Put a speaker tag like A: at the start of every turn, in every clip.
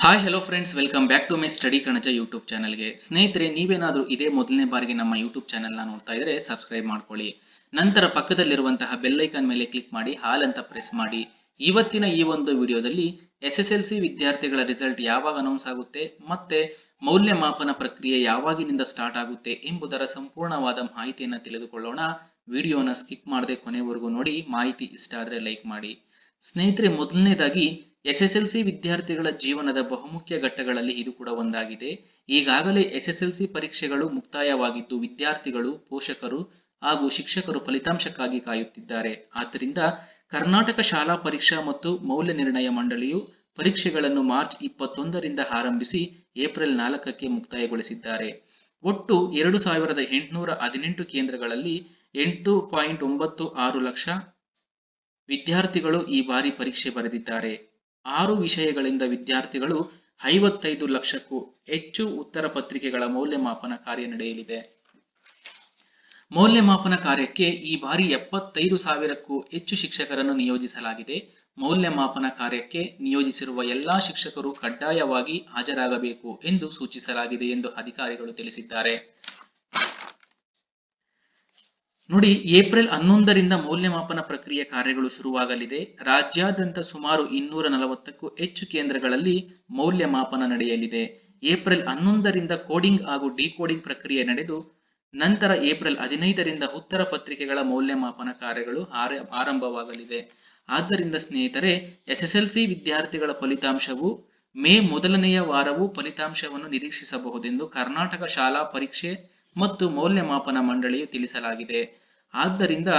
A: Hi hello friends, welcome back to my study ಕಣಜ YouTube ಚಾನಲ್ಗೆ. ಸ್ನೇಹಿತರೆ, ನೀವೇನಾದರೂ ಇದೇ ಮೊದಲನೇ ಬಾರಿಗೆ ನಮ್ಮ ಯೂಟ್ಯೂಬ್ ಚಾನೆಲ್ನ ನೋಡ್ತಾ ಇದ್ರೆ ಸಬ್ಸ್ಕ್ರೈಬ್ ಮಾಡ್ಕೊಳ್ಳಿ. ನಂತರ ಪಕ್ಕದಲ್ಲಿರುವಂತಹ ಬೆಲ್ ಐಕಾನ್ ಮೇಲೆ ಕ್ಲಿಕ್ ಮಾಡಿ ಹಾಲ್ ಅಂತ ಪ್ರೆಸ್ ಮಾಡಿ. ಇವತ್ತಿನ ಈ ಒಂದು ವಿಡಿಯೋದಲ್ಲಿ SSLC ವಿದ್ಯಾರ್ಥಿಗಳ ರಿಸಲ್ಟ್ ಯಾವಾಗ ಅನೌನ್ಸ್ ಆಗುತ್ತೆ ಮತ್ತೆ ಮೌಲ್ಯಮಾಪನ ಪ್ರಕ್ರಿಯೆ ಯಾವಾಗಿನಿಂದ ಸ್ಟಾರ್ಟ್ ಆಗುತ್ತೆ ಎಂಬುದರ ಸಂಪೂರ್ಣವಾದ ಮಾಹಿತಿಯನ್ನು ತಿಳಿದುಕೊಳ್ಳೋಣ. ವಿಡಿಯೋನ ಸ್ಕಿಪ್ ಮಾಡದೆ ಕೊನೆವರೆಗೂ ನೋಡಿ. ಮಾಹಿತಿ ಇಷ್ಟ ಆದ್ರೆ ಲೈಕ್ ಮಾಡಿ. ಸ್ನೇಹಿತರೆ, ಮೊದಲನೇದಾಗಿ SSLC ವಿದ್ಯಾರ್ಥಿಗಳ ಜೀವನದ ಬಹುಮುಖ್ಯ ಘಟ್ಟಗಳಲ್ಲಿ ಇದು ಕೂಡ ಒಂದಾಗಿದೆ. ಈಗಾಗಲೇ SSLC ಪರೀಕ್ಷೆಗಳು ಮುಕ್ತಾಯವಾಗಿದ್ದು ವಿದ್ಯಾರ್ಥಿಗಳು, ಪೋಷಕರು ಹಾಗೂ ಶಿಕ್ಷಕರು ಫಲಿತಾಂಶಕ್ಕಾಗಿ ಕಾಯುತ್ತಿದ್ದಾರೆ. ಆದ್ದರಿಂದ ಕರ್ನಾಟಕ ಶಾಲಾ ಪರೀಕ್ಷಾ ಮತ್ತು ಮೌಲ್ಯ ನಿರ್ಣಯ ಮಂಡಳಿಯು ಪರೀಕ್ಷೆಗಳನ್ನು ಮಾರ್ಚ್ 21ರಿಂದ ಆರಂಭಿಸಿ ಏಪ್ರಿಲ್ 4ಕ್ಕೆ ಮುಕ್ತಾಯಗೊಳಿಸಿದ್ದಾರೆ. ಒಟ್ಟು 2818 ಕೇಂದ್ರಗಳಲ್ಲಿ 8.96 ಲಕ್ಷ ವಿದ್ಯಾರ್ಥಿಗಳು ಈ ಬಾರಿ ಪರೀಕ್ಷೆ ಬರೆದಿದ್ದಾರೆ. 6 ವಿಷಯಗಳಿಂದ ವಿದ್ಯಾರ್ಥಿಗಳು 55 ಲಕ್ಷಕ್ಕೂ ಹೆಚ್ಚು ಉತ್ತರ ಪತ್ರಿಕೆಗಳ ಮೌಲ್ಯಮಾಪನ ಕಾರ್ಯ ನಡೆಯಲಿದೆ. ಮೌಲ್ಯಮಾಪನ ಕಾರ್ಯಕ್ಕೆ ಈ ಬಾರಿ 75,000ಕ್ಕೂ ಹೆಚ್ಚು ಶಿಕ್ಷಕರನ್ನು ನಿಯೋಜಿಸಲಾಗಿದೆ. ಮೌಲ್ಯಮಾಪನ ಕಾರ್ಯಕ್ಕೆ ನಿಯೋಜಿಸಿರುವ ಎಲ್ಲಾ ಶಿಕ್ಷಕರು ಕಡ್ಡಾಯವಾಗಿ ಹಾಜರಾಗಬೇಕು ಎಂದು ಸೂಚಿಸಲಾಗಿದೆ ಎಂದು ಅಧಿಕಾರಿಗಳು ತಿಳಿಸಿದ್ದಾರೆ. ನೋಡಿ, ಏಪ್ರಿಲ್ 11ರಿಂದ ಮೌಲ್ಯಮಾಪನ ಪ್ರಕ್ರಿಯೆ ಕಾರ್ಯಗಳು ಶುರುವಾಗಲಿದೆ. ರಾಜ್ಯಾದ್ಯಂತ ಸುಮಾರು 240ಕ್ಕೂ ಹೆಚ್ಚು ಕೇಂದ್ರಗಳಲ್ಲಿ ಮೌಲ್ಯಮಾಪನ ನಡೆಯಲಿದೆ. ಏಪ್ರಿಲ್ 11ರಿಂದ ಕೋಡಿಂಗ್ ಹಾಗೂ ಡಿಕೋಡಿಂಗ್ ಪ್ರಕ್ರಿಯೆ ನಡೆದು ನಂತರ ಏಪ್ರಿಲ್ 15ರಿಂದ ಉತ್ತರ ಪತ್ರಿಕೆಗಳ ಮೌಲ್ಯಮಾಪನ ಕಾರ್ಯಗಳು ಆರಂಭವಾಗಲಿದೆ. ಆದ್ದರಿಂದ ಸ್ನೇಹಿತರೆ, SSLC ವಿದ್ಯಾರ್ಥಿಗಳ ಫಲಿತಾಂಶವು ಮೇ ಮೊದಲನೆಯ ವಾರವೂ ಫಲಿತಾಂಶವನ್ನು ನಿರೀಕ್ಷಿಸಬಹುದೆಂದು ಕರ್ನಾಟಕ ಶಾಲಾ ಪರೀಕ್ಷೆ ಮತ್ತು ಮೌಲ್ಯಮಾಪನ ಮಂಡಳಿಯು ತಿಳಿಸಲಾಗಿದೆ. ಆದ್ದರಿಂದ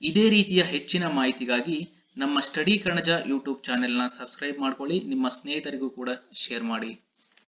A: ಇದೇ ರೀತಿಯ ಹೆಚ್ಚಿನ ಮಾಹಿತಿಗಾಗಿ ನಮ್ಮ ಸ್ಟಡಿ ಕಣಜ ಯೂಟ್ಯೂಬ್ ಚಾನೆಲ್ನ ಸಬ್ಸ್ಕ್ರೈಬ್ ಮಾಡ್ಕೊಳ್ಳಿ. ನಿಮ್ಮ ಸ್ನೇಹಿತರಿಗೂ ಕೂಡ ಶೇರ್ ಮಾಡಿ.